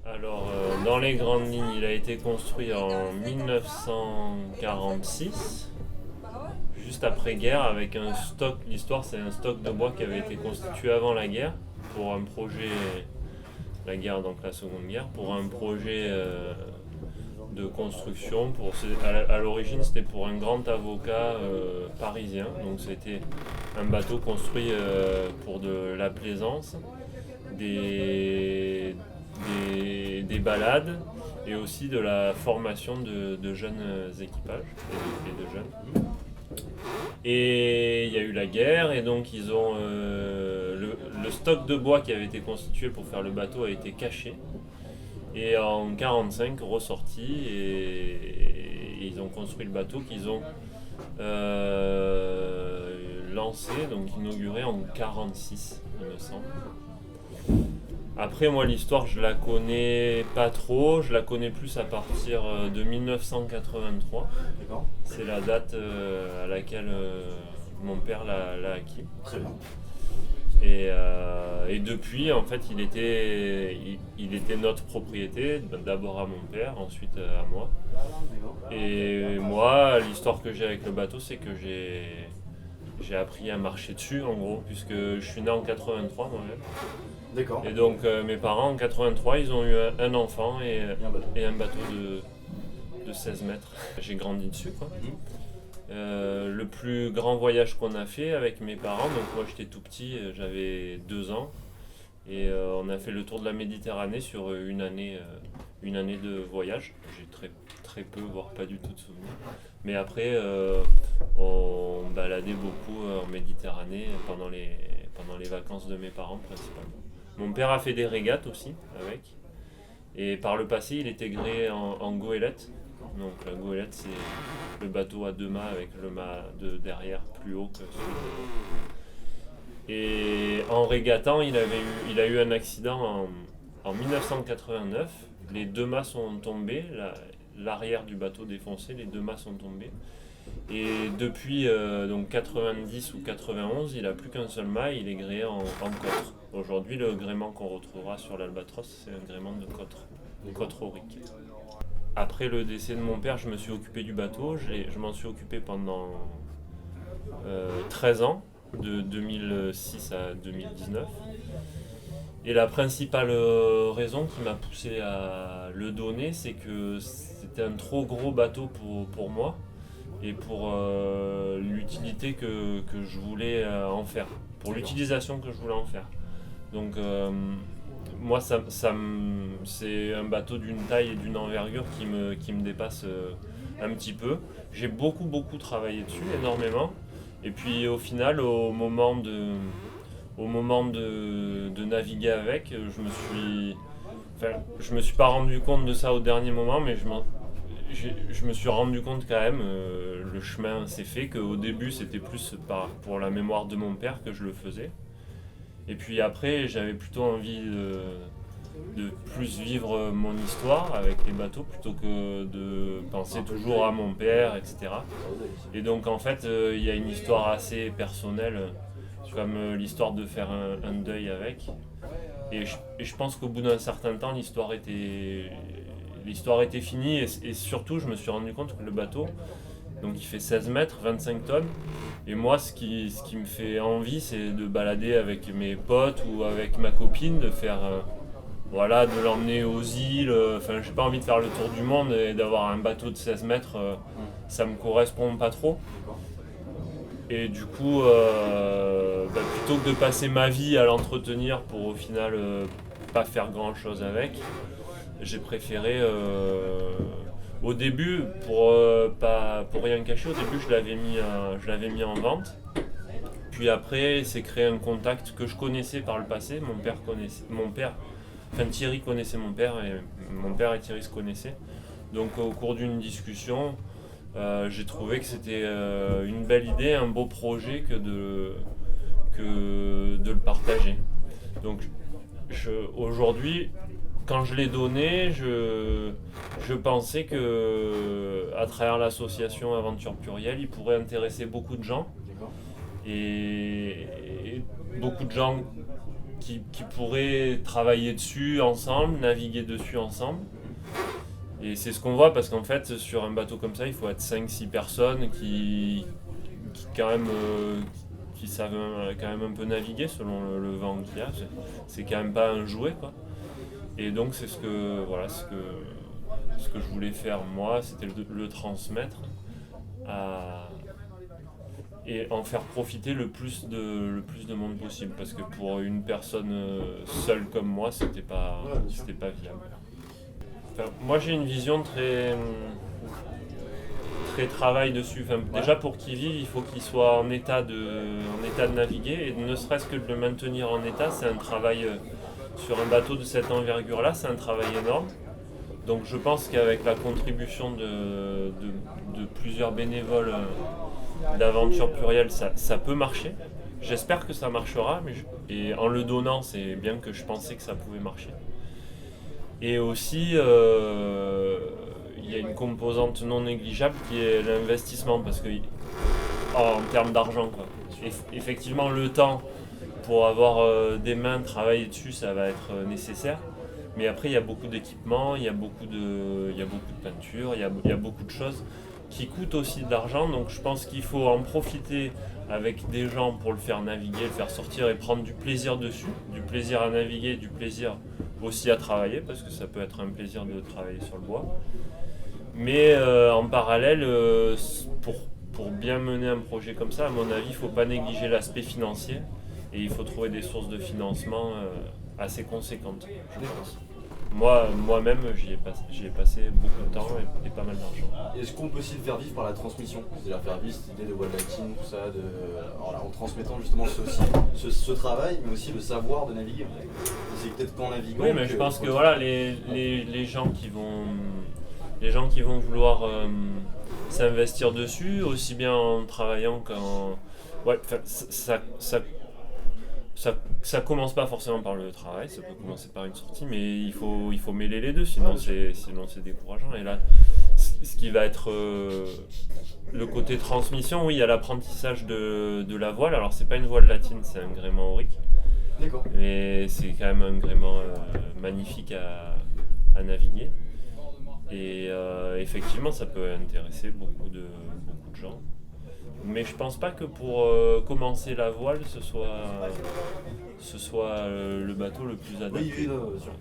Alors, dans les grandes lignes, il a été construit en 1946, juste après-guerre, avec un stock. L'histoire, c'est un stock de bois qui avait été constitué avant la guerre, pour un projet, la guerre, donc la Seconde Guerre, pour un projet de construction. À l'origine, c'était pour un grand avocat parisien, donc c'était un bateau construit pour de la plaisance, des, des balades et aussi de la formation de jeunes équipages et de jeunes. Et il y a eu la guerre et donc ils ont le stock de bois qui avait été constitué pour faire le bateau a été caché et en 1945 ressorti et ils ont construit le bateau qu'ils ont lancé, donc inauguré en 1946 il me semble. Après, moi, l'histoire, je la connais pas trop. Je la connais plus à partir de 1983. D'accord. C'est la date à laquelle mon père l'a acquis. Très bien. Et depuis, en fait, il était notre propriété, d'abord à mon père, ensuite à moi. D'accord. Et moi, l'histoire que j'ai avec le bateau, c'est que j'ai appris à marcher dessus, en gros, puisque je suis né en 83 moi-même. D'accord. Et donc mes parents en 83 ils ont eu un enfant et un bateau de 16 mètres. J'ai grandi dessus quoi. Le plus grand voyage qu'on a fait avec mes parents, donc moi j'étais tout petit, j'avais 2 ans. Et on a fait le tour de la Méditerranée sur une année de voyage. J'ai très peu, voire pas du tout de souvenirs. Mais après, on baladait beaucoup en Méditerranée pendant les vacances de mes parents principalement. Mon père a fait des régates aussi avec. Et par le passé, il était gréé en goélette. Donc la goélette, c'est le bateau à 2 mâts avec le mât de derrière plus haut que celui de devant. Et en régatant, il a eu un accident en 1989. Les 2 mâts sont tombés, l'arrière du bateau défoncé, les 2 mâts sont tombés. Et depuis donc 90 ou 91, il n'a plus qu'un seul mât, il est gréé en cotre. Aujourd'hui, le gréement qu'on retrouvera sur l'Albatros, c'est un gréement de cotre, cotre aurique. Après le décès de mon père, je me suis occupé du bateau. Je m'en suis occupé pendant 13 ans, de 2006 à 2019. Et la principale raison qui m'a poussé à le donner, c'est que c'était un trop gros bateau pour moi et pour l'utilité que je voulais en faire, pour l'utilisation que je voulais en faire. Donc moi, c'est un bateau d'une taille et d'une envergure qui me dépasse un petit peu. J'ai beaucoup travaillé dessus, énormément. Et puis au final, au moment de naviguer avec, je me suis pas rendu compte de ça au dernier moment, mais je me suis rendu compte quand même, le chemin s'est fait, qu'au début c'était plus pour la mémoire de mon père que je le faisais. Et puis après, j'avais plutôt envie de plus vivre mon histoire avec les bateaux plutôt que de penser toujours à mon père, etc. Et donc en fait, il y a une histoire assez personnelle, comme l'histoire de faire un deuil avec. Et je pense qu'au bout d'un certain temps, l'histoire était finie et surtout, je me suis rendu compte que le bateau, donc il fait 16 mètres, 25 tonnes. Et moi, ce qui me fait envie, c'est de balader avec mes potes ou avec ma copine, de faire, voilà, de l'emmener aux îles. Enfin, j'ai pas envie de faire le tour du monde et d'avoir un bateau de 16 mètres, ça me correspond pas trop. Et du coup, plutôt que de passer ma vie à l'entretenir pour au final pas faire grand chose avec, j'ai préféré au début, pour rien cacher, au début je l'avais mis en vente. Puis après, c'est créé un contact que je connaissais par le passé. Thierry connaissait mon père et mon père et Thierry se connaissaient. Donc au cours d'une discussion, j'ai trouvé que c'était une belle idée, un beau projet que de le partager. Donc aujourd'hui, quand je l'ai donné, je pensais que à travers l'association Aventure Plurielle, il pourrait intéresser beaucoup de gens. Et beaucoup de gens qui pourraient travailler dessus ensemble, naviguer dessus ensemble. Et c'est ce qu'on voit parce qu'en fait, sur un bateau comme ça, il faut être 5-6 personnes qui quand même, qui savent quand même un peu naviguer selon le vent qu'il y a. C'est quand même pas un jouet, quoi. Et donc c'est ce que je voulais faire moi, c'était le transmettre et en faire profiter le plus de monde possible, parce que pour une personne seule comme moi, c'était pas viable. Enfin, moi j'ai une vision très travail dessus. Enfin, déjà pour qu'il vive, il faut qu'il soit en état de naviguer, et ne serait-ce que de le maintenir en état, c'est un travail sur un bateau de cette envergure-là, c'est un travail énorme. Donc je pense qu'avec la contribution de plusieurs bénévoles d'aventure plurielle, ça peut marcher. J'espère que ça marchera, et en le donnant, c'est bien que je pensais que ça pouvait marcher. Et aussi, il y a une composante non négligeable qui est l'investissement, parce que en termes d'argent, quoi. Effectivement, le temps pour avoir des mains travailler dessus, ça va être nécessaire. Mais après, il y a beaucoup d'équipements, il y a beaucoup de peinture, il y a beaucoup de choses qui coûtent aussi de l'argent. Donc je pense qu'il faut en profiter avec des gens pour le faire naviguer, le faire sortir et prendre du plaisir dessus. Du plaisir à naviguer, du plaisir aussi à travailler, parce que ça peut être un plaisir de travailler sur le bois. Mais en parallèle, pour bien mener un projet comme ça, à mon avis, il ne faut pas négliger l'aspect financier. Et il faut trouver des sources de financement assez conséquentes, je pense. Moi-même, j'y ai passé beaucoup de temps et pas mal d'argent. Est-ce qu'on peut aussi le faire vivre par la transmission? C'est-à-dire faire vivre cette idée de voile latine, tout ça, en transmettant justement ce travail, mais aussi le savoir de naviguer. C'est peut-être qu'en naviguant... Oui, mais je pense que voilà, les gens qui vont vouloir s'investir dessus, aussi bien en travaillant qu'en... Ouais, ça commence pas forcément par le travail, ça peut commencer par une sortie, mais il faut mêler les deux, sinon c'est décourageant. Et là, ce qui va être le côté transmission, oui, il y a l'apprentissage de la voile. Alors c'est pas une voile latine, c'est un gréement aurique. D'accord. Mais c'est quand même un gréement magnifique à naviguer. Et effectivement, ça peut intéresser beaucoup de gens. Mais je pense pas que pour commencer la voile, ce soit le bateau le plus adapté. Oui, non, bien sûr.